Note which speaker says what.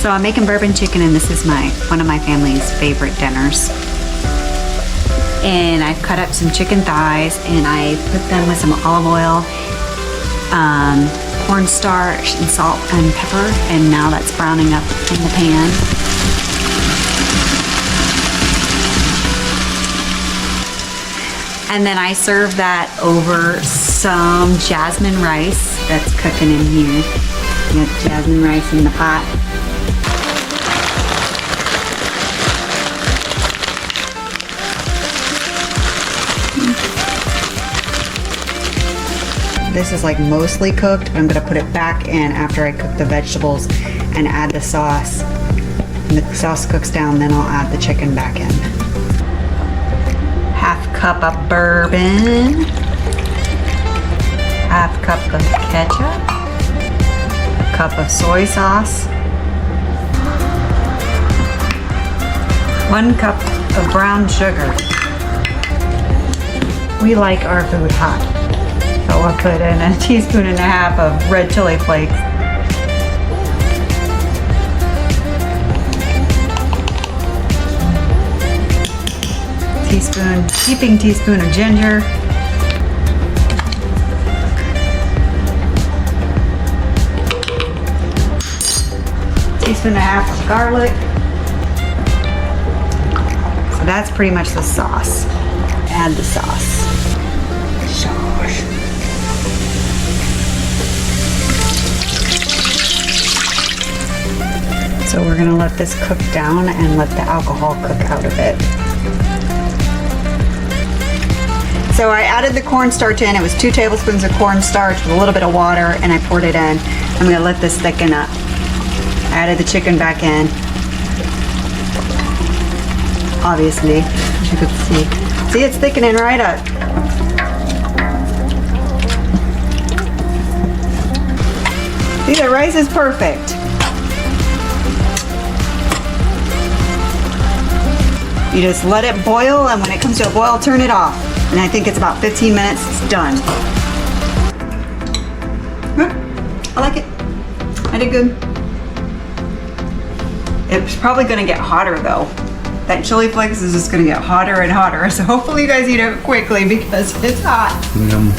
Speaker 1: So I'm making bourbon chicken, and this is one of my family's favorite dinners. And I've cut up some chicken thighs, and I put them with some olive oil, cornstarch, and salt and pepper, and now that's browning up in the pan. And then I serve that over some jasmine rice that's cooking in here. You got jasmine rice in the pot. This is like mostly cooked, but I'm gonna put it back in after I cook the vegetables and add the sauce. When the sauce cooks down, then I'll add the chicken back in. Half cup of bourbon, half cup of ketchup, a cup of soy sauce, 1 cup of brown sugar. We like our food hot, so we'll put in a teaspoon and a half of red chili flakes. Heaping teaspoon of ginger. Teaspoon and a half of garlic. So that's pretty much the sauce. Add the sauce. So we're gonna let this cook down and let the alcohol cook out of it. So I added the cornstarch in. It was 2 tablespoons of cornstarch with a little bit of water, and I poured it in. I'm gonna let this thicken up. I added the chicken back in. Obviously, as you can see. See, it's thickening right up. See, the rice is perfect. You just let it boil, and when it comes to a boil, turn it off. And I think it's about 15 minutes, it's done. I like it. I did good. It's probably gonna get hotter though. That chili flakes is just gonna get hotter and hotter. So hopefully you guys eat it quickly because it's hot.
Speaker 2: Yum.